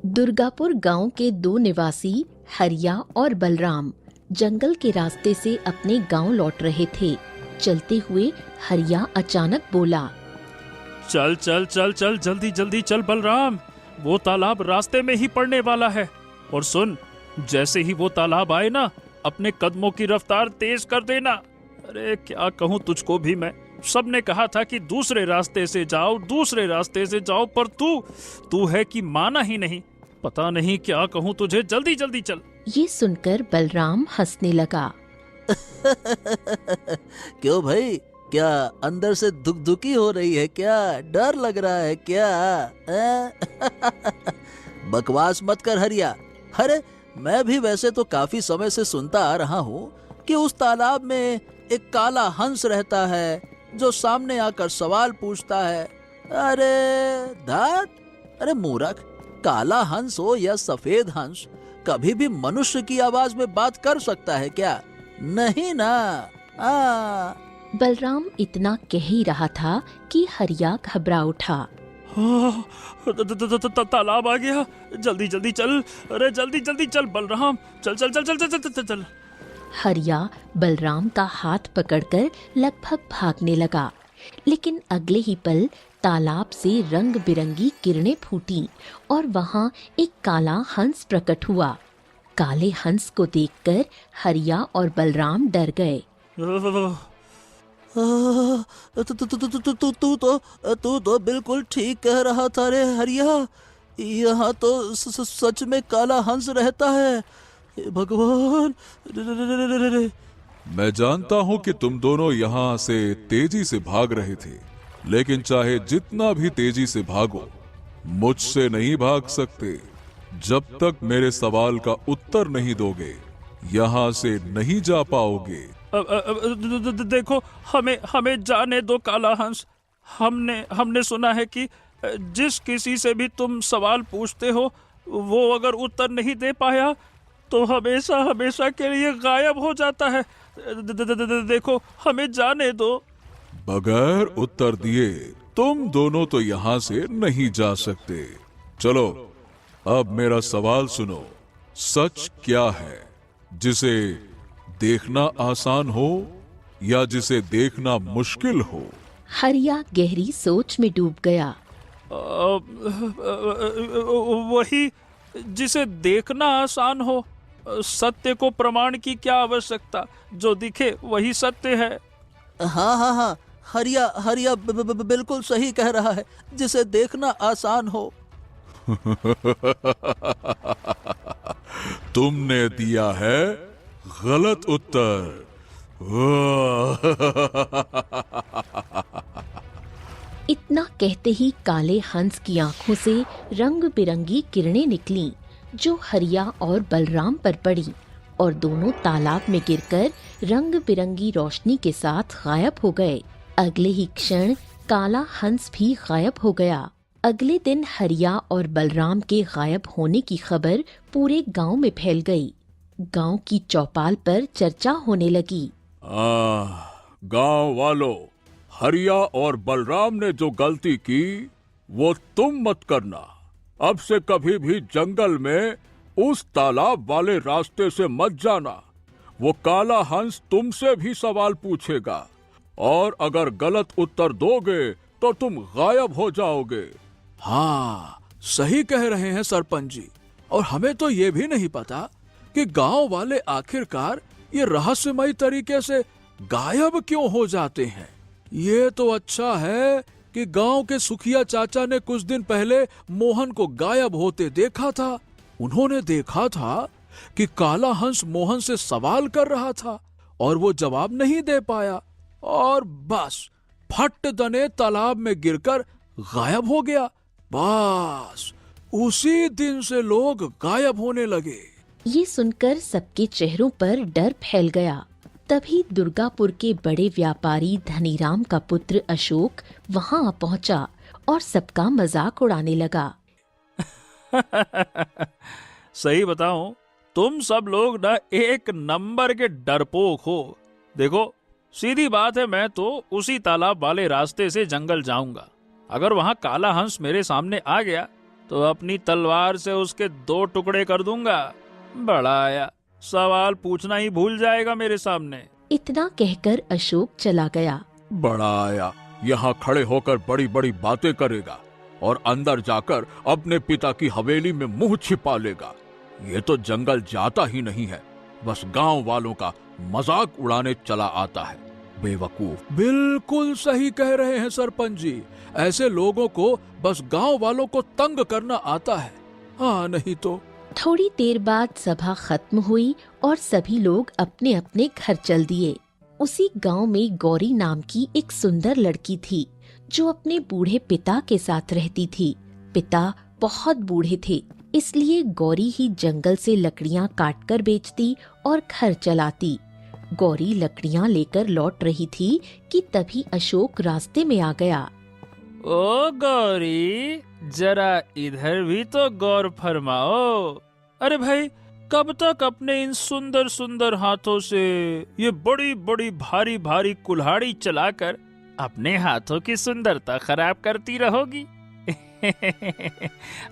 दुर्गापुर गांव के दो निवासी हरिया और बलराम जंगल के रास्ते से अपने गांव लौट रहे थे। चलते हुए हरिया अचानक बोला, चल चल चल चल, जल्दी जल्दी चल बलराम, वो तालाब रास्ते में ही पड़ने वाला है। और सुन, जैसे ही वो तालाब आए ना, अपने कदमों की रफ्तार तेज कर देना। अरे क्या कहूँ तुझको भी मैं, सबने कहा था कि दूसरे रास्ते से जाओ, दूसरे रास्ते से जाओ, पर तू है कि माना ही नहीं। पता नहीं क्या कहूँ तुझे, जल्दी जल्दी चल। ये सुनकर बलराम हंसने लगा। क्यों भाई, क्या अंदर से दुखी हो रही है क्या? डर लग रहा है क्या? बकवास मत कर हरिया। अरे मैं भी वैसे तो काफी समय से सुनता आ रहा हूँ कि उस तालाब में एक काला हंस रहता है जो सामने आकर सवाल पूछता है। अरे धात, अरे मूर्ख, काला हंस हो या सफेद हंस, कभी भी मनुष्य की आवाज में बात कर सकता है क्या? नहीं ना। बलराम इतना कह ही रहा था कि हरिया घबरा उठा। तालाब आ गया, जल्दी जल्दी चल, अरे जल्दी जल्दी चल बलराम, चल चल चल चल चल चल चल चल। हरिया बलराम का हाथ पकड़कर लगभग भागने लगा, लेकिन अगले ही पल तालाब से रंग बिरंगी किरणें फूटी और वहां एक काला हंस प्रकट हुआ। काले हंस को देखकर हरिया और बलराम डर गए। तू तो बिल्कुल ठीक कह रहा था रे हरिया, यहाँ तो सच में काला हंस रहता है। हे भगवान। मैं जानता हूँ कि तुम दोनों यहाँ से तेजी से भाग रहे थे, लेकिन चाहे जितना भी तेजी से भागो, मुझसे नहीं भाग सकते। जब तक मेरे सवाल का उत्तर नहीं दोगे, यहाँ से नहीं जा पाओगे। देखो, हमें जाने दो काला हंस। हमने सुना है कि जिस किसी से भी तुम सवाल पूछते हो, वो अगर उत्तर नहीं दे पाया तो हमेशा हमेशा के लिए गायब हो जाता है। देखो, हमें जाने दो। बगैर उत्तर दिए तुम दोनों तो यहाँ से नहीं जा सकते। चलो, अब मेरा सवाल सुनो। सच क्या है, जिसे देखना आसान हो या जिसे देखना मुश्किल हो? हरिया गहरी सोच में डूब गया। वही जिसे देखना आसान हो। सत्य को प्रमाण की क्या आवश्यकता, जो दिखे वही सत्य है। हाँ हाँ हाँ, हरिया बिल्कुल सही कह रहा है, जिसे देखना आसान हो। तुमने दिया है गलत उत्तर। इतना कहते ही काले हंस की आंखों से रंग बिरंगी किरणें निकलीं, जो हरिया और बलराम पर पड़ी और दोनों तालाब में गिरकर रंग बिरंगी रोशनी के साथ गायब हो गए। अगले ही क्षण काला हंस भी गायब हो गया। अगले दिन हरिया और बलराम के गायब होने की खबर पूरे गांव में फैल गई। गांव की चौपाल पर चर्चा होने लगी। गांव वालों, हरिया और बलराम ने जो गलती की वो तुम मत करना। अब से कभी भी जंगल में उस तालाब वाले रास्ते से मत जाना। वो काला हंस तुमसे भी सवाल पूछेगा और अगर गलत उत्तर दोगे तो तुम गायब हो जाओगे। हाँ, सही कह रहे हैं सरपंच जी। और हमें तो ये भी नहीं पता कि गांव वाले आखिरकार ये रहस्यमयी तरीके से गायब क्यों हो जाते हैं। ये तो अच्छा है कि गांव के सुखिया चाचा ने कुछ दिन पहले मोहन को गायब होते देखा था। उन्होंने देखा था कि काला हंस मोहन से सवाल कर रहा था और वो जवाब नहीं दे पाया, और बस फट दने तालाब में गिरकर गायब हो गया। बस उसी दिन से लोग गायब होने लगे। ये सुनकर सबके चेहरों पर डर फैल गया। तभी दुर्गापुर के बड़े व्यापारी धनीराम का पुत्र अशोक वहां पहुंचा और सबका मजाक उड़ाने लगा। सही बताऊं, तुम सब लोग ना एक नंबर के डरपोक हो। देखो, सीधी बात है, मैं तो उसी तालाब वाले रास्ते से जंगल जाऊंगा। अगर वहां काला हंस मेरे सामने आ गया तो अपनी तलवार से उसके 2 टुकड़े कर दूंगा। बड़ा आया, सवाल पूछना ही भूल जाएगा मेरे सामने। इतना कहकर अशोक चला गया। बड़ा आया यहाँ खड़े होकर बड़ी बड़ी बातें करेगा और अंदर जाकर अपने पिता की हवेली में मुंह छिपा लेगा। ये तो जंगल जाता ही नहीं है, बस गांव वालों का मजाक उड़ाने चला आता है। बेवकूफ। बिल्कुल सही कह रहे हैं सरपंच जी। ऐसे लोगों को बस गांव वालों को तंग करना आता है। हाँ, नहीं तो। थोड़ी देर बाद सभा खत्म हुई और सभी लोग अपने अपने घर चल दिए। उसी गांव में गौरी नाम की एक सुंदर लड़की थी जो अपने बूढ़े पिता के साथ रहती थी। पिता बहुत बूढ़े थे, इसलिए गौरी ही जंगल से लकड़ियां काटकर बेचती और घर चलाती। गौरी लकड़ियां लेकर लौट रही थी कि तभी अशोक रास्ते में आ गया। ओ गौरी, जरा इधर भी तो गौर फरमाओ। अरे भाई, कब तक अपने इन सुंदर सुंदर हाथों से ये बड़ी बड़ी भारी भारी कुल्हाड़ी चलाकर अपने हाथों की सुंदरता खराब करती रहोगी?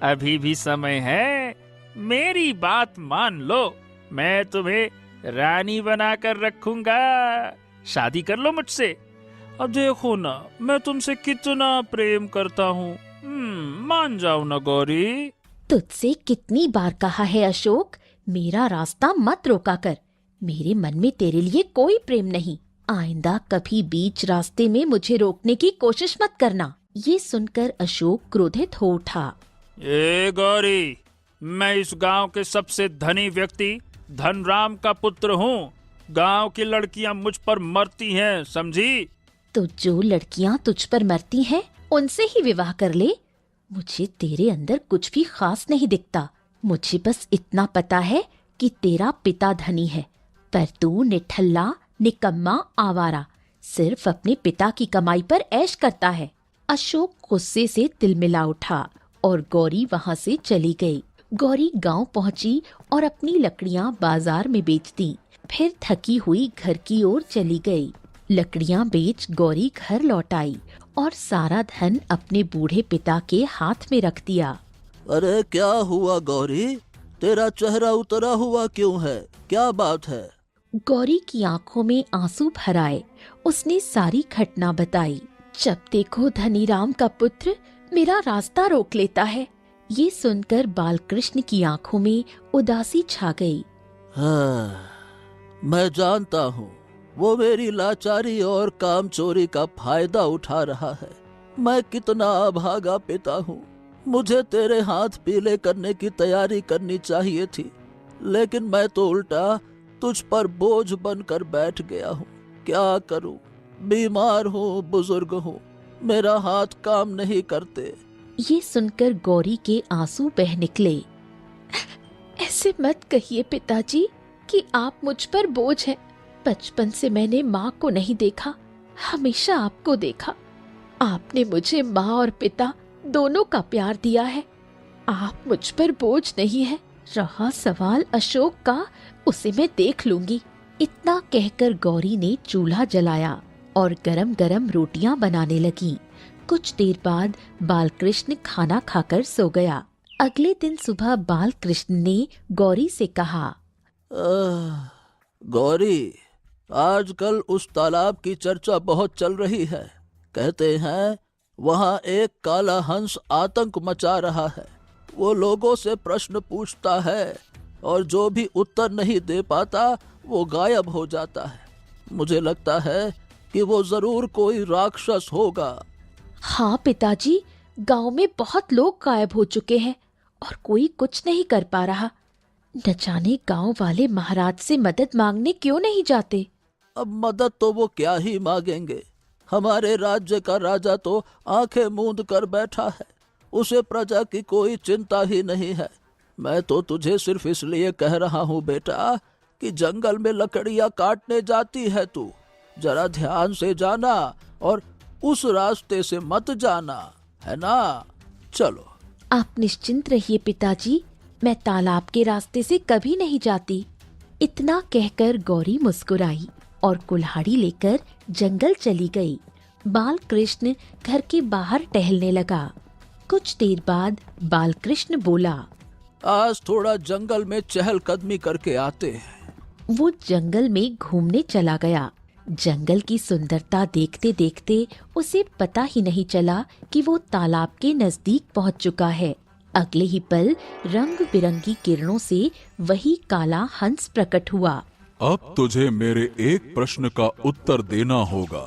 अभी भी समय है, मेरी बात मान लो। मैं तुम्हें रानी बनाकर रखूंगा। शादी कर लो मुझसे। अब देखो ना, मैं तुमसे कितना प्रेम करता हूँ। मान जाओ ना गौरी। तुझसे कितनी बार कहा है अशोक, मेरा रास्ता मत रोका कर। मेरे मन में तेरे लिए कोई प्रेम नहीं। आइंदा कभी बीच रास्ते में मुझे रोकने की कोशिश मत करना। ये सुनकर अशोक क्रोधित हो उठा। ए गौरी, मैं इस गांव के सबसे धनी व्यक्ति धनराम का पुत्र हूँ। गांव की लड़कियां मुझ पर मरती हैं, समझी? तो जो लड़कियां तुझ पर मरती हैं, उनसे ही विवाह कर ले। मुझे तेरे अंदर कुछ भी खास नहीं दिखता। मुझे बस इतना पता है कि तेरा पिता धनी है, पर तू निठल्ला, निकम्मा, आवारा, सिर्फ अपने पिता की कमाई पर ऐश करता है। अशोक गुस्से से तिलमिला उठा और गौरी वहां से चली गई। गौरी गांव पहुंची और अपनी लकड़ियां बाजार में बेच दी। फिर थकी हुई घर की ओर चली गई। लकड़ियां बेच गौरी घर लौट आई और सारा धन अपने बूढ़े पिता के हाथ में रख दिया। अरे क्या हुआ गौरी, तेरा चेहरा उतरा हुआ क्यों है? क्या बात है? गौरी की आंखों में आंसू भर आए। उसने सारी घटना बताई। जब देखो धनीराम का पुत्र मेरा रास्ता रोक लेता है। ये सुनकर बालकृष्ण की आंखों में उदासी छा गई। हाँ, मैं जानता हूँ वो मेरी लाचारी और काम चोरी का फायदा उठा रहा है। मैं कितना अभागा पिता हूँ। मुझे तेरे हाथ पीले करने की तैयारी करनी चाहिए थी, लेकिन मैं तो उल्टा तुझ पर बोझ बनकर बैठ गया हूँ। क्या करूँ? बीमार हूँ, बुजुर्ग हूँ, मेरा हाथ काम नहीं करते। ये सुनकर गौरी के आंसू बह निकले। ऐसे मत कहिए पिताजी कि आप मुझ पर बोझ हैं। बचपन से मैंने माँ को नहीं देखा, हमेशा आपको देखा। आपने मुझे माँ और पिता दोनों का प्यार दिया है। आप मुझ पर बोझ नहीं है। रहा सवाल अशोक का, उसे मैं देख लूंगी। इतना कहकर गौरी ने चूल्हा जलाया और गरम गरम रोटियां बनाने लगी। कुछ देर बाद बालकृष्ण खाना खाकर सो गया। अगले दिन सुबह बालकृष्ण ने गौरी से कहा, गौरी, आजकल उस तालाब की चर्चा बहुत चल रही है। कहते हैं वहाँ एक काला हंस आतंक मचा रहा है। वो लोगों से प्रश्न पूछता है और जो भी उत्तर नहीं दे पाता वो गायब हो जाता है। मुझे लगता है कि वो जरूर कोई राक्षस होगा। हाँ पिताजी, गांव में बहुत लोग गायब हो चुके हैं और कोई कुछ नहीं कर पा रहा। न जाने गांव वाले महाराज से मदद मांगने क्यों नहीं जाते। अब मदद तो वो क्या ही मांगेंगे। हमारे राज्य का राजा तो आंखें मूंद कर बैठा है। उसे प्रजा की कोई चिंता ही नहीं है। मैं तो तुझे सिर्फ इसलिए कह रहा हूँ बेटा कि जंगल में लकड़ियाँ काटने जाती है तू, जरा ध्यान से जाना और उस रास्ते से मत जाना, है ना? चलो। आप निश्चिंत रहिए पिताजी, मैं तालाब के रास्ते से कभी नहीं जाती। इतना कहकर गौरी मुस्कुराई और कुल्हाड़ी लेकर जंगल चली गई। बालकृष्ण घर के बाहर टहलने लगा। कुछ देर बाद बालकृष्ण बोला। आज थोड़ा जंगल में चहलकदमी करके आते हैं। वो जंगल में घूमने चला गया। जंगल की सुंदरता देखते देखते उसे पता ही नहीं चला कि वो तालाब के नजदीक पहुंच चुका है। अगले ही पल रंग बिरंगी किरणों से वही काला हंस प्रकट हुआ। अब तुझे मेरे एक प्रश्न का उत्तर देना होगा।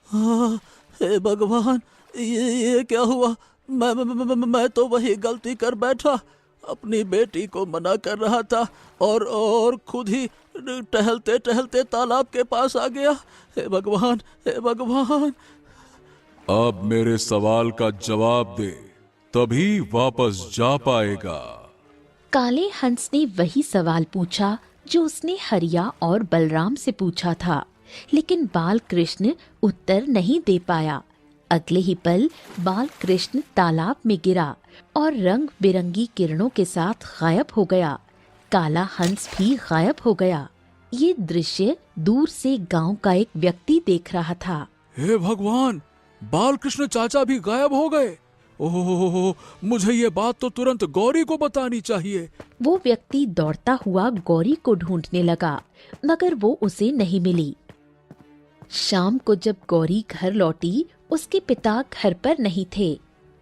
हाँ, हे भगवान, ये क्या हुआ? मैं तो वही गलती कर बैठा। अपनी बेटी को मना कर रहा था और खुद ही टहलते टहलते तालाब के पास आ गया। हे भगवान, हे भगवान। अब मेरे सवाल का जवाब दे, तभी वापस जा पाएगा। काले हंस ने वही सवाल पूछा जो उसने हरिया और बलराम से पूछा था, लेकिन बालकृष्ण उत्तर नहीं दे पाया। अगले ही पल बालकृष्ण तालाब में गिरा और रंग बिरंगी किरणों के साथ गायब हो गया। काला हंस भी गायब हो गया। ये दृश्य दूर से गांव का एक व्यक्ति देख रहा था। हे भगवान, बालकृष्ण चाचा भी गायब हो गए। ओह, मुझे ये बात तो तुरंत गौरी को बतानी चाहिए। वो व्यक्ति दौड़ता हुआ गौरी को ढूंढने लगा, मगर वो उसे नहीं मिली। शाम को जब गौरी घर लौटी, उसके पिता घर पर नहीं थे।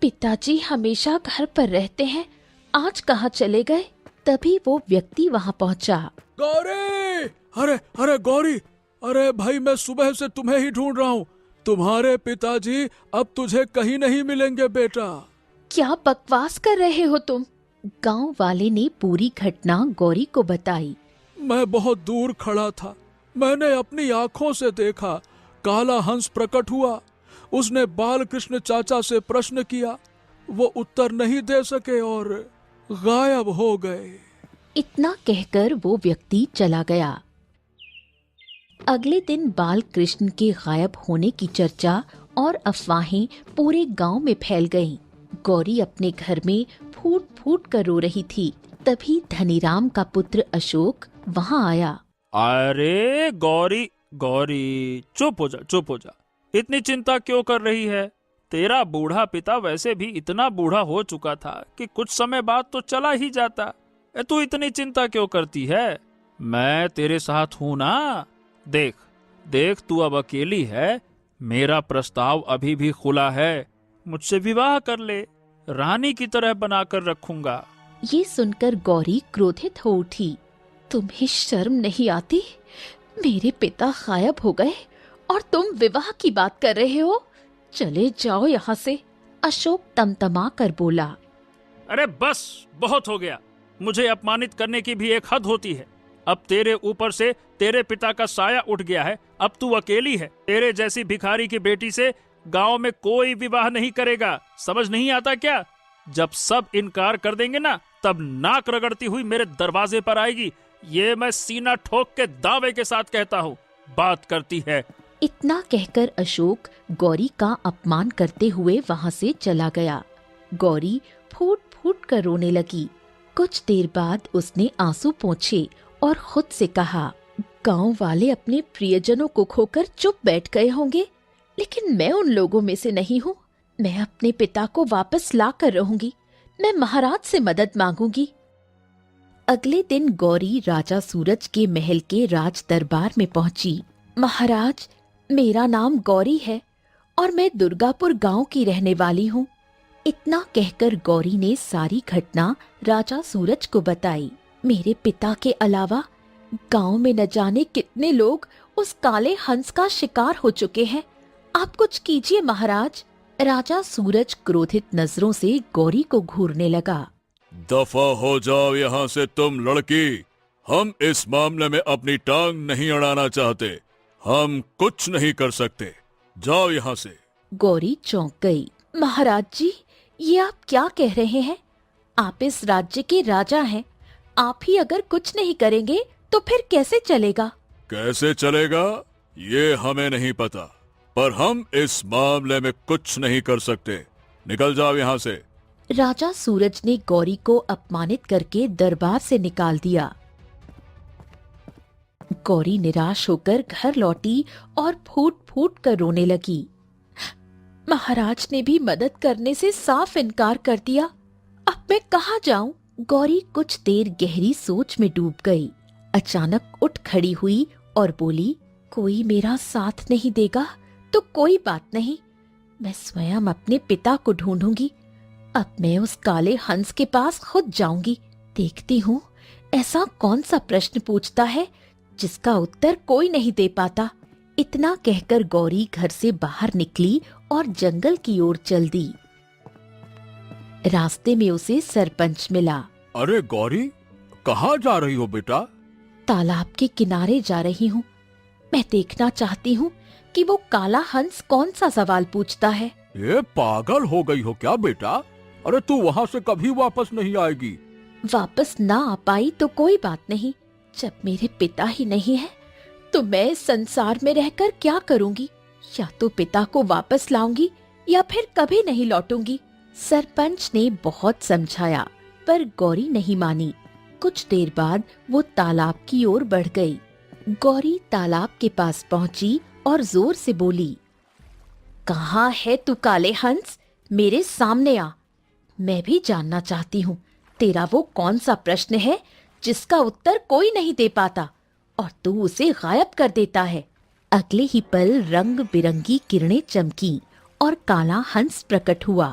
पिताजी हमेशा घर पर रहते हैं, आज कहाँ चले गए? तभी वो व्यक्ति वहाँ पहुँचा। गौरी! अरे गौरी! अरे भाई, मैं सुबह से तुम्हें ही ढूंढ रहा हूँ। तुम्हारे पिताजी अब तुझे कहीं नहीं मिलेंगे बेटा। क्या बकवास कर रहे हो तुम? गांव वाले ने पूरी घटना गौरी को बताई। मैं बहुत दूर खड़ा था। मैंने अपनी आंखों से देखा, काला हंस प्रकट हुआ। उसने बालकृष्ण चाचा से प्रश्न किया, वो उत्तर नहीं दे सके और गायब हो गए। इतना कहकर वो व्यक्ति चला गया। अगले दिन बालकृष्ण के गायब होने की चर्चा और अफवाहें पूरे गांव में फैल गईं। गौरी अपने घर में फूट फूट कर रो रही थी। तभी धनीराम का पुत्र अशोक वहां आया। अरे गौरी, गौरी चुप हो जा। इतनी चिंता क्यों कर रही है? तेरा बूढ़ा पिता वैसे भी इतना बूढ़ा हो चुका था कि कुछ समय बाद तो चला ही जाता। तू इतनी चिंता क्यों करती है? मैं तेरे साथ हूं ना। देख तू अब अकेली है। मेरा प्रस्ताव अभी भी खुला है। मुझसे विवाह कर ले, रानी की तरह बनाकर रखूंगा। ये सुनकर गौरी क्रोधित हो उठी। तुम्हें शर्म नहीं आती? मेरे पिता गायब हो गए और तुम विवाह की बात कर रहे हो? चले जाओ यहाँ से। अशोक तमतमा कर बोला। अरे बस, बहुत हो गया। मुझे अपमानित करने की भी एक हद होती है। अब तेरे ऊपर से तेरे पिता का साया उठ गया है। अब तू अकेली है। तेरे जैसी भिखारी की बेटी से गांव में कोई विवाह नहीं करेगा। समझ नहीं आता क्या? जब सब इनकार कर देंगे ना, तब नाक रगड़ती हुई मेरे दरवाजे पर आएगी। ये मैं सीना ठोक के दावे के साथ कहता हूँ। बात करती है। इतना कहकर अशोक गौरी का अपमान करते हुए वहां से चला गया। गौरी फूट फूट कर रोने लगी। कुछ देर बाद उसने आंसू पोंछे और खुद से कहा, गांव वाले अपने प्रियजनों को खोकर चुप बैठ गए होंगे, लेकिन मैं उन लोगों में से नहीं हूँ। मैं अपने पिता को वापस ला कर रहूंगी। मैं महाराज से मदद मांगूंगी। अगले दिन गौरी राजा सूरज के महल के राज दरबार में पहुंची। महाराज, मेरा नाम गौरी है और मैं दुर्गापुर गांव की रहने वाली हूँ। इतना कहकर गौरी ने सारी घटना राजा सूरज को बताई। मेरे पिता के अलावा गांव में न जाने कितने लोग उस काले हंस का शिकार हो चुके हैं। आप कुछ कीजिए महाराज। राजा सूरज क्रोधित नजरों से गौरी को घूरने लगा। दफा हो जाओ यहाँ से तुम लड़की। हम इस मामले में अपनी टांग नहीं अड़ाना चाहते। हम कुछ नहीं कर सकते। जाओ यहाँ से। गौरी चौंक गई। महाराज जी, ये आप क्या कह रहे हैं? आप इस राज्य के राजा हैं। आप ही अगर कुछ नहीं करेंगे तो फिर कैसे चलेगा? कैसे चलेगा ये हमें नहीं पता, पर हम इस मामले में कुछ नहीं कर सकते। निकल जाओ यहाँ से। राजा सूरज ने गौरी को अपमानित करके दरबार से निकाल दिया। गौरी निराश होकर घर लौटी और फूट फूट कर रोने लगी। महाराज ने भी मदद करने से साफ इनकार कर दिया। अब मैं कहाँ जाऊं? गौरी कुछ देर गहरी सोच में डूब गई। अचानक उठ खड़ी हुई और बोली, कोई मेरा साथ नहीं देगा तो कोई बात नहीं, मैं स्वयं अपने पिता को ढूंढूंगी। अब मैं उस काले हंस के पास खुद जाऊंगी। देखती हूँ ऐसा कौन सा प्रश्न पूछता है जिसका उत्तर कोई नहीं दे पाता। इतना कहकर गौरी घर से बाहर निकली और जंगल की ओर चल दी। रास्ते में उसे सरपंच मिला। अरे गौरी, कहाँ जा रही हो बेटा? तालाब के किनारे जा रही हूँ। मैं देखना चाहती हूँ कि वो काला हंस कौन सा सवाल पूछता है। ये पागल हो गई हो क्या बेटा? अरे तू वहाँ से कभी वापस नहीं आएगी। वापस ना आ पाई तो कोई बात नहीं। जब मेरे पिता ही नहीं है तो मैं इस संसार में रहकर क्या करूंगी? या तो पिता को वापस लाऊंगी या फिर कभी नहीं लौटूंगी। सरपंच ने बहुत समझाया पर गौरी नहीं मानी। कुछ देर बाद वो तालाब की ओर बढ़ गई। गौरी तालाब के पास पहुंची और जोर से बोली, कहाँ है तू काले हंस? मेरे सामने आ। मैं भी जानना चाहती हूँ तेरा वो कौन सा प्रश्न है जिसका उत्तर कोई नहीं दे पाता और तू उसे गायब कर देता है। अगले ही पल रंग बिरंगी किरणें चमकी और काला हंस प्रकट हुआ।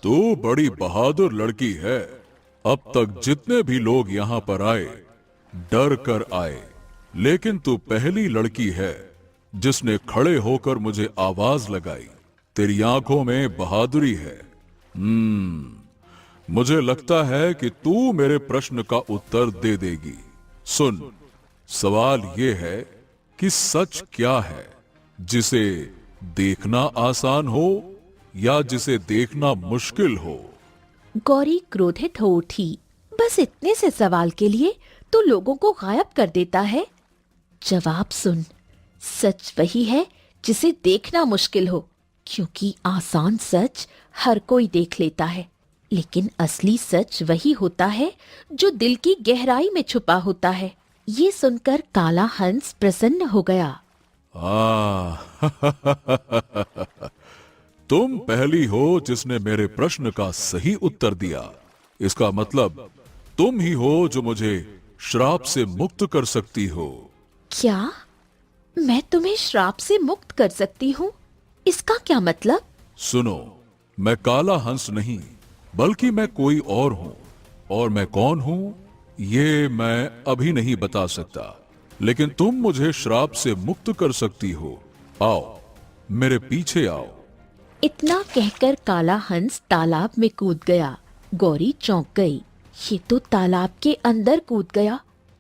तू बड़ी बहादुर लड़की है। अब तक जितने भी लोग यहाँ पर आए डर कर आए, लेकिन तू पहली लड़की है जिसने खड़े होकर मुझे आवाज लगाई। तेरी आंखों में बहादुरी है। मुझे लगता है कि तू मेरे प्रश्न का उत्तर दे देगी। सुन, सवाल ये है कि सच क्या है, जिसे देखना आसान हो या जिसे देखना मुश्किल हो? गौरी क्रोधित हो उठी। बस इतने से सवाल के लिए तो लोगों को गायब कर देता है। जवाब सुन, सच वही है जिसे देखना मुश्किल हो, क्योंकि आसान सच हर कोई देख लेता है, लेकिन असली सच वही होता है जो दिल की गहराई में छुपा होता है। ये सुनकर काला हंस प्रसन्न हो गया। तुम पहली हो जिसने मेरे प्रश्न का सही उत्तर दिया। इसका मतलब तुम ही हो जो मुझे श्राप से मुक्त कर सकती हो। क्या मैं तुम्हें श्राप से मुक्त कर सकती हूँ? इसका क्या मतलब? सुनो, मैं काला हंस नहीं बल्कि मैं कोई और हूँ, और मैं कौन हूँ ये मैं अभी नहीं बता सकता, लेकिन तुम मुझे श्राप से मुक्त कर सकती हो। आओ, मेरे पीछे आओ। इतना कहकर काला हंस तालाब में कूद गया। गौरी चौंक गई। ये तो तालाब के अंदर कूद गया।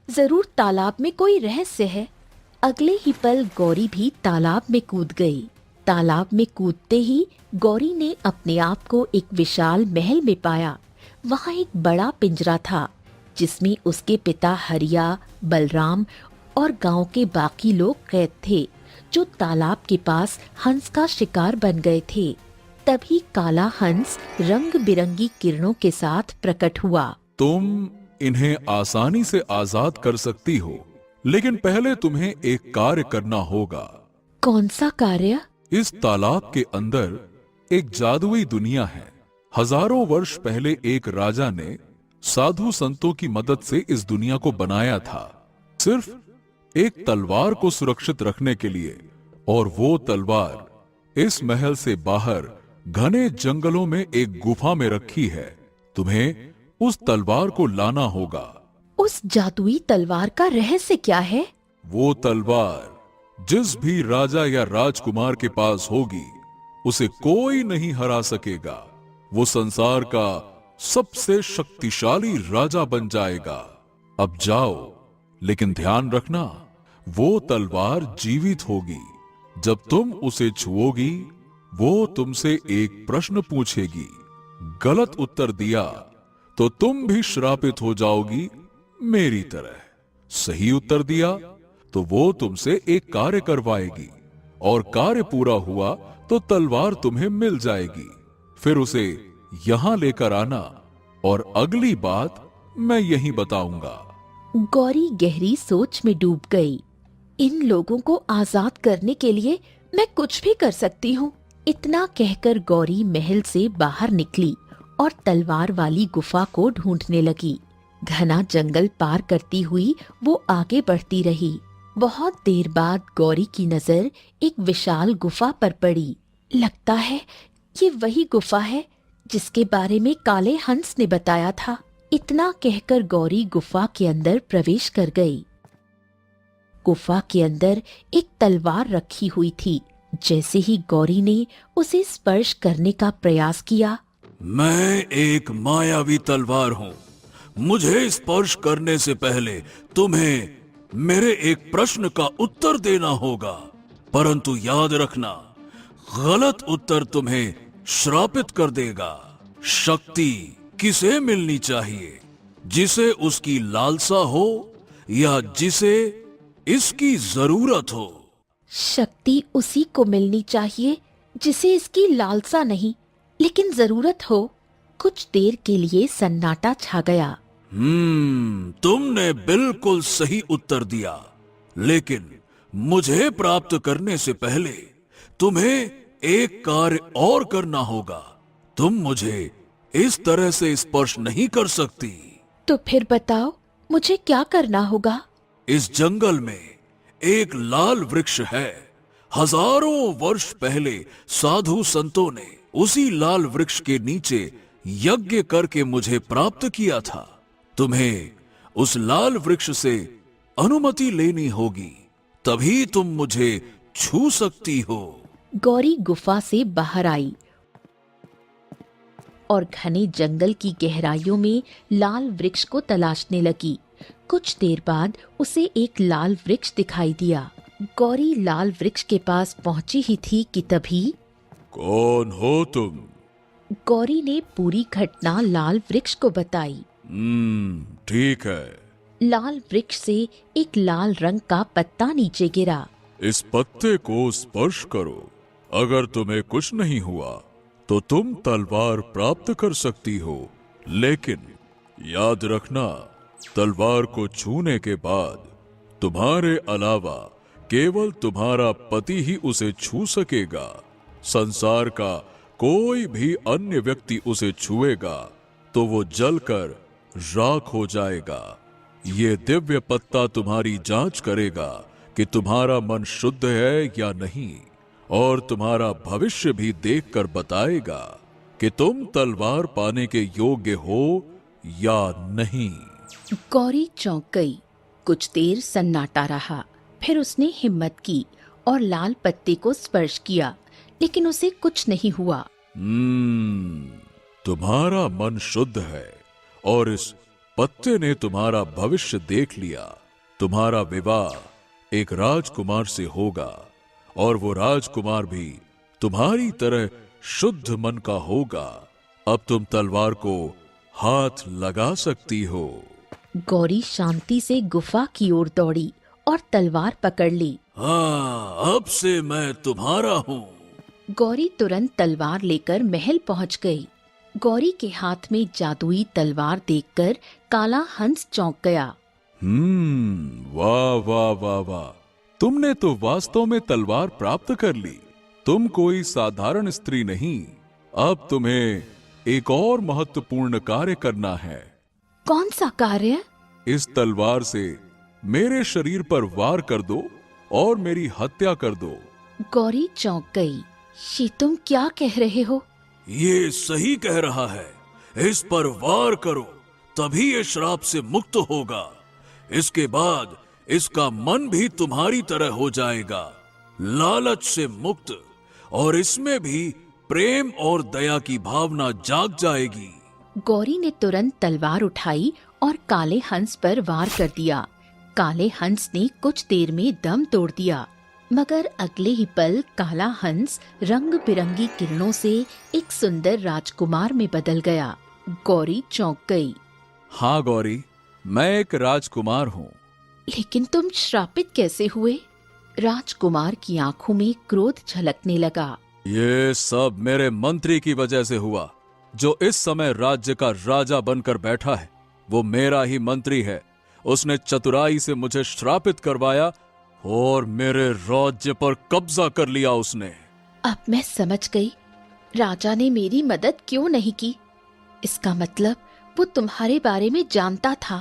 जरूर तालाब में कोई रहस्य है। अगले ही पल गौरी भी तालाब में कूद गई। तालाब में कूदते ही गौरी ने अपने आप को एक विशाल महल में पाया। वहाँ एक बड़ा पिंजरा था जिसमें उसके पिता हरिया, बलराम और गांव के बाकी लोग कैद थे, जो तालाब के पास हंस का शिकार बन गए थे। तभी काला हंस रंग बिरंगी किरणों के साथ प्रकट हुआ। तुम इन्हें आसानी से आजाद कर सकती हो, लेकिन पहले तुम्हें एक कार्य करना होगा। कौन सा कार्य? इस तालाब के अंदर एक जादुई दुनिया है। हजारों वर्ष पहले एक राजा ने साधु संतों की मदद से इस दुनिया को बनाया था, सिर्फ एक तलवार को सुरक्षित रखने के लिए। और वो तलवार इस महल से बाहर घने जंगलों में एक गुफा में रखी है। तुम्हें उस तलवार को लाना होगा। उस जादुई तलवार का रहस्य क्या है? वो तलवार जिस भी राजा या राजकुमार के पास होगी उसे कोई नहीं हरा सकेगा। वो संसार का सबसे शक्तिशाली राजा बन जाएगा। अब जाओ, लेकिन ध्यान रखना, वो तलवार जीवित होगी। जब तुम उसे छुओगी वो तुमसे एक प्रश्न पूछेगी। गलत उत्तर दिया तो तुम भी श्रापित हो जाओगी मेरी तरह। सही उत्तर दिया तो वो तुमसे एक कार्य करवाएगी, और कार्य पूरा हुआ तो तलवार तुम्हें मिल जाएगी। फिर उसे यहां लेकर आना, और अगली बात मैं यहीं बताऊंगा। गौरी गहरी सोच में डूब गई। इन लोगों को आजाद करने के लिए मैं कुछ भी कर सकती हूँ। इतना कहकर गौरी महल से बाहर निकली और तलवार वाली गुफा को ढूंढने लगी। घना जंगल पार करती हुई वो आगे बढ़ती रही। बहुत देर बाद गौरी की नजर एक विशाल गुफा पर पड़ी। लगता है ये वही गुफा है जिसके बारे में काले हंस ने बताया था। इतना कहकर गौरी गुफा के अंदर प्रवेश कर गई। गुफा के अंदर एक तलवार रखी हुई थी। जैसे ही गौरी ने उसे स्पर्श करने का प्रयास किया, मैं एक मायावी तलवार हूँ। मुझे स्पर्श करने से पहले तुम्हें मेरे एक प्रश्न का उत्तर देना होगा, परंतु याद रखना, गलत उत्तर तुम्हें श्रापित कर देगा। शक्ति किसे मिलनी चाहिए? जिसे उसकी लालसा हो या जिसे इसकी जरूरत हो? शक्ति उसी को मिलनी चाहिए जिसे इसकी लालसा नहीं लेकिन जरूरत हो। कुछ देर के लिए सन्नाटा छा गया। तुमने बिल्कुल सही उत्तर दिया, लेकिन मुझे प्राप्त करने से पहले तुम्हें एक कार्य और करना होगा। तुम मुझे इस तरह से स्पर्श नहीं कर सकती। तो फिर बताओ मुझे क्या करना होगा? इस जंगल में एक लाल वृक्ष है। हजारों वर्ष पहले साधु संतों ने उसी लाल वृक्ष के नीचे यज्ञ करके मुझे प्राप्त किया था। तुम्हें उस लाल वृक्ष से अनुमति लेनी होगी, तभी तुम मुझे छू सकती हो। गौरी गुफा से बाहर आई और घने जंगल की गहराइयों में लाल वृक्ष को तलाशने लगी। कुछ देर बाद उसे एक लाल वृक्ष दिखाई दिया। गौरी लाल वृक्ष के पास पहुंची ही थी कि तभी कौन हो तुम? गौरी ने पूरी घटना लाल वृक्ष को बताई। ठीक है। लाल वृक्ष से एक लाल रंग का पत्ता नीचे गिरा। इस पत्ते को स्पर्श करो। अगर तुम्हें कुछ नहीं हुआ तो तुम तलवार प्राप्त कर सकती हो, लेकिन याद रखना, तलवार को छूने के बाद तुम्हारे अलावा केवल तुम्हारा पति ही उसे छू सकेगा। संसार का कोई भी अन्य व्यक्ति उसे छुएगा तो वो जलकर राख हो जाएगा। ये दिव्य पत्ता तुम्हारी जांच करेगा कि तुम्हारा मन शुद्ध है या नहीं, और तुम्हारा भविष्य भी देखकर बताएगा कि तुम तलवार पाने के योग्य हो या नहीं। गौरी चौंक गई। कुछ देर सन्नाटा रहा। फिर उसने हिम्मत की और लाल पत्ते को स्पर्श किया, लेकिन उसे कुछ नहीं हुआ। तुम्हारा मन शुद्ध है और इस पत्ते ने तुम्हारा भविष्य देख लिया। तुम्हारा विवाह एक राजकुमार से होगा और वो राजकुमार भी तुम्हारी तरह शुद्ध मन का होगा। अब तुम तलवार को हाथ लगा सकती हो। गौरी शांति से गुफा की ओर दौड़ी और तलवार पकड़ ली। हाँ, अब से मैं तुम्हारा हूँ। गौरी तुरंत तलवार लेकर महल पहुंच गई। गौरी के हाथ में जादुई तलवार देखकर काला हंस चौंक गया। वाह वाह वाह वाह, तुमने तो वास्तव में तलवार प्राप्त कर ली। तुम कोई साधारण स्त्री नहीं। अब तुम्हें एक और महत्वपूर्ण कार्य करना है। कौन सा कार्य? इस तलवार से मेरे शरीर पर वार कर दो और मेरी हत्या कर दो। गौरी चौंक गई। ये तुम क्या कह रहे हो? ये सही कह रहा है। इस पर वार करो, तभी ये श्राप से मुक्त होगा। इसके बाद इसका मन भी तुम्हारी तरह हो जाएगा, लालच से मुक्त, और इसमें भी प्रेम और दया की भावना जाग जाएगी। गौरी ने तुरंत तलवार उठाई और काले हंस पर वार कर दिया। काले हंस ने कुछ देर में दम तोड़ दिया, मगर अगले ही पल काला हंस रंग बिरंगी किरणों से एक सुंदर राजकुमार में बदल गया। गौरी चौंक गई। हाँ गौरी, मैं एक राजकुमार हूँ। लेकिन तुम श्रापित कैसे हुए? राजकुमार की आंखों में क्रोध झलकने लगा। ये सब मेरे मंत्री की वजह से हुआ, जो इस समय राज्य का राजा बनकर बैठा है। वो मेरा ही मंत्री है। उसने चतुराई से मुझे श्रापित करवाया और मेरे राज्य पर कब्जा कर लिया उसने। अब मैं समझ गई राजा ने मेरी मदद क्यों नहीं की। इसका मतलब वो तुम्हारे बारे में जानता था।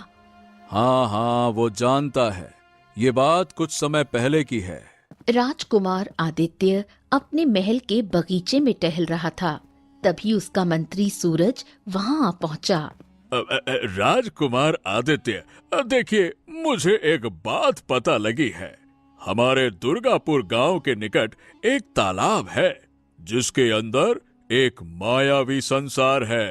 हाँ हाँ, वो जानता है। ये बात कुछ समय पहले की है। राजकुमार आदित्य अपने महल के बगीचे में टहल रहा था। तभी उसका मंत्री सूरज वहां आ पहुंचा। राजकुमार आदित्य, देखिए, मुझे एक बात पता लगी है। हमारे दुर्गापुर गांव के निकट एक तालाब है जिसके अंदर एक मायावी संसार है।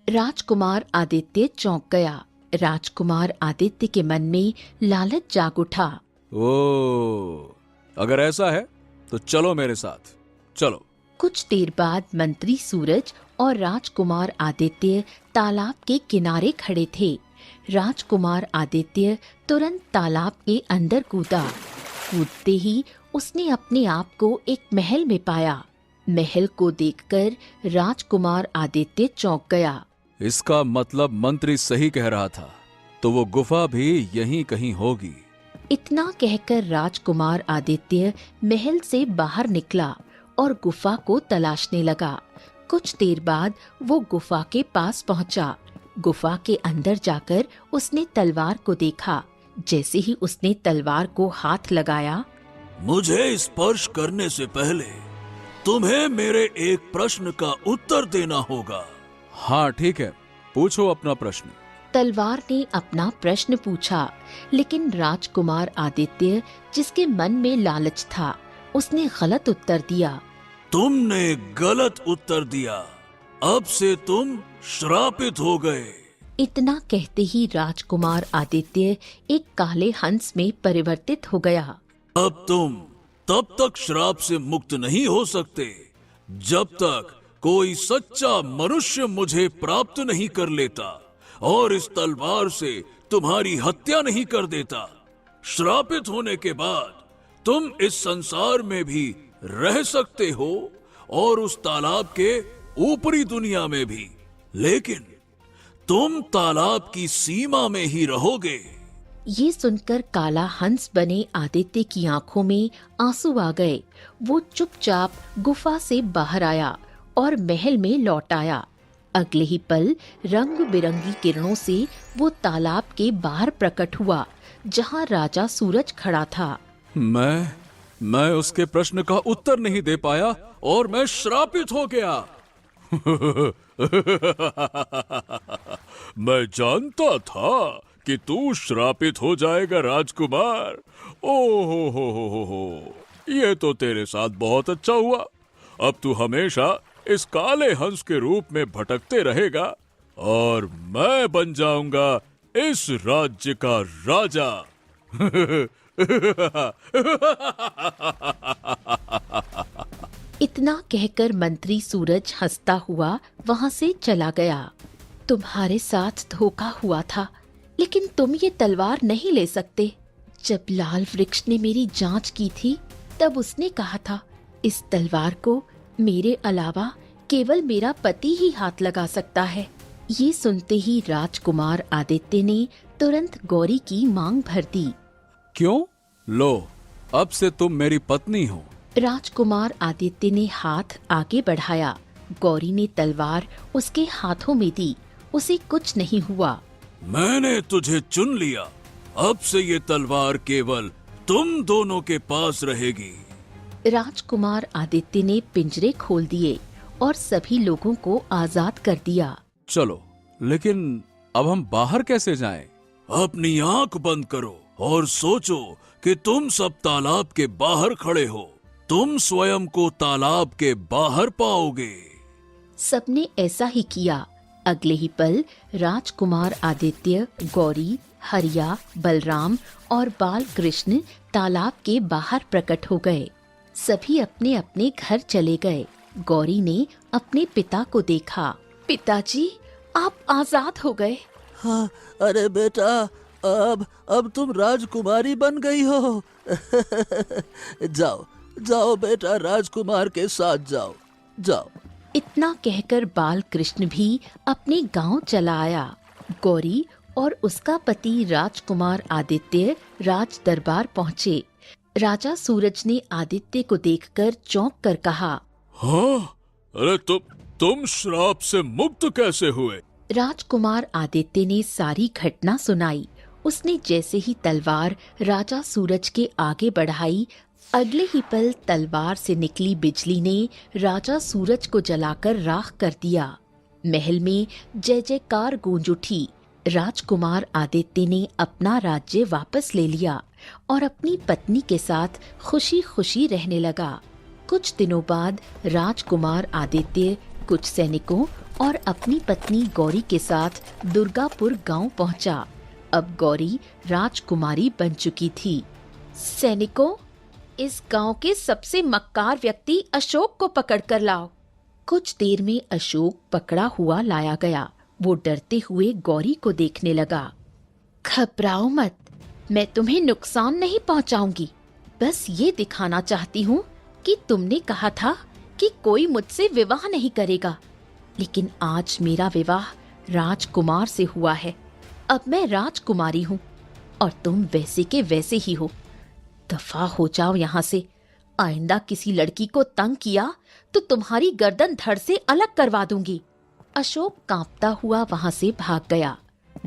राजकुमार आदित्य चौंक गया। राजकुमार आदित्य के मन में लालच जाग उठा। ओ, अगर ऐसा है तो चलो मेरे साथ, चलो। कुछ देर बाद मंत्री सूरज और राजकुमार आदित्य तालाब के किनारे खड़े थे। राजकुमार आदित्य तुरंत तालाब के अंदर कूदा। कूदते ही उसने अपने आप को एक महल में पाया। महल को देखकर राजकुमार आदित्य चौंक गया। इसका मतलब मंत्री सही कह रहा था, तो वो गुफा भी यहीं कहीं होगी। इतना कहकर राजकुमार आदित्य महल से बाहर निकला और गुफा को तलाशने लगा। कुछ देर बाद वो गुफा के पास पहुंचा। गुफा के अंदर जाकर उसने तलवार को देखा। जैसे ही उसने तलवार को हाथ लगाया, मुझे स्पर्श करने से पहले तुम्हें मेरे एक प्रश्न का उत्तर देना होगा। हाँ ठीक है, पूछो अपना प्रश्न। तलवार ने अपना प्रश्न पूछा, लेकिन राजकुमार आदित्य, जिसके मन में लालच था, उसने गलत उत्तर दिया। तुमने गलत उत्तर दिया। अब से तुम श्रापित हो गए। इतना कहते ही राजकुमार आदित्य एक काले हंस में परिवर्तित हो गया। अब तुम तब तक श्राप से मुक्त नहीं हो सकते जब तक कोई सच्चा मनुष्य मुझे प्राप्त नहीं कर लेता और इस तलवार से तुम्हारी हत्या नहीं कर देता। श्रापित होने के बाद तुम इस संसार में भी रह सकते हो और उस तालाब के ऊपरी दुनिया में भी, लेकिन तुम तालाब की सीमा में ही रहोगे। ये सुनकर काला हंस बने आदित्य की आंखों में आंसू आ गए। वो चुपचाप गुफा से बाहर आया और महल में लौट आया। अगले ही पल रंग बिरंगी किरणों से वो तालाब के बाहर प्रकट हुआ, जहाँ राजा सूरज खड़ा था। मैं उसके प्रश्न का उत्तर नहीं दे पाया और मैं श्रापित हो गया। मैं जानता था कि तू श्रापित हो जाएगा राजकुमार। ओहो, ये तो तेरे साथ बहुत अच्छा हुआ। अब तू हमेशा इस काले हंस के रूप में भटकते रहेगा और मैं बन जाऊंगा इस राज्य का राजा। इतना कहकर मंत्री सूरज हंसता हुआ वहां से चला गया। तुम्हारे साथ धोखा हुआ था, लेकिन तुम ये तलवार नहीं ले सकते। जब लाल वृक्ष ने मेरी जांच की थी, तब उसने कहा था, इस तलवार को मेरे अलावा केवल मेरा पति ही हाथ लगा सकता है। ये सुनते ही राजकुमार आदित्य ने तुरंत गौरी की मांग भर दी। क्यों? लो, अब से तुम मेरी पत्नी हो। राजकुमार आदित्य ने हाथ आगे बढ़ाया। गौरी ने तलवार उसके हाथों में दी। उसे कुछ नहीं हुआ। मैंने तुझे चुन लिया। अब से ये तलवार केवल तुम दोनों के पास रहेगी। राजकुमार आदित्य ने पिंजरे खोल दिए और सभी लोगों को आजाद कर दिया। चलो, लेकिन अब हम बाहर कैसे जाएं? अपनी आंख बंद करो और सोचो कि तुम सब तालाब के बाहर खड़े हो। तुम स्वयं को तालाब के बाहर पाओगे। सबने ऐसा ही किया। अगले ही पल राजकुमार आदित्य, गौरी, हरिया, बलराम और बाल कृष्ण तालाब के बाहर प्रकट हो गए। सभी अपने अपने घर चले गए। गौरी ने अपने पिता को देखा। पिताजी, आप आजाद हो गए। हाँ, अरे बेटा, अब तुम राजकुमारी बन गई हो। जाओ बेटा, राजकुमार के साथ जाओ। इतना कहकर बाल कृष्ण भी अपने गांव चला आया। गौरी और उसका पति राजकुमार आदित्य राज दरबार पहुँचे। राजा सूरज ने आदित्य को देखकर चौंक कर कहा। हाँ, अरे तुम श्राप से मुक्त कैसे हुए? राजकुमार आदित्य ने सारी घटना सुनाई। उसने जैसे ही तलवार राजा सूरज के आगे बढ़ाई, अगले ही पल तलवार से निकली बिजली ने राजा सूरज को जलाकर राख कर दिया। महल में जय जयकार गूंज उठी। राजकुमार आदित्य ने अपना राज्य वापस ले लिया और अपनी पत्नी के साथ खुशी खुशी रहने लगा। कुछ दिनों बाद राजकुमार आदित्य कुछ सैनिकों और अपनी पत्नी गौरी के साथ दुर्गापुर गांव पहुंचा। अब गौरी राजकुमारी बन चुकी थी। सैनिकों, इस गांव के सबसे मक्कार व्यक्ति अशोक को पकड़ कर लाओ। कुछ देर में अशोक पकड़ा हुआ लाया गया। वो डरते हुए गौरी को देखने लगा। घबराओ मत, मैं तुम्हें नुकसान नहीं पहुंचाऊंगी। बस ये दिखाना चाहती हूँ कि तुमने कहा था कि कोई मुझसे विवाह नहीं करेगा, लेकिन आज मेरा विवाह राजकुमार से हुआ है। अब मैं राजकुमारी हूँ और तुम वैसे के वैसे ही हो। दफा हो जाओ यहाँ से। आइंदा किसी लड़की को तंग किया तो तुम्हारी गर्दन धड़ से अलग करवा दूंगी। अशोक कांपता हुआ वहां से भाग गया।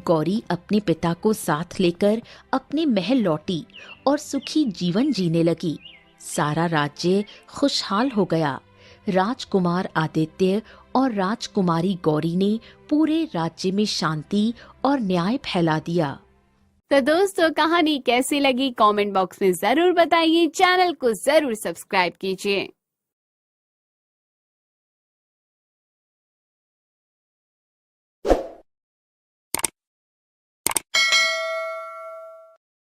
गौरी अपने पिता को साथ लेकर अपने महल लौटी और सुखी जीवन जीने लगी। सारा राज्य खुशहाल हो गया। राजकुमार आदित्य और राजकुमारी गौरी ने पूरे राज्य में शांति और न्याय फैला दिया। तो दोस्तों, कहानी कैसी लगी कमेंट बॉक्स में जरूर बताइए। चैनल को जरूर सब्सक्राइब कीजिए।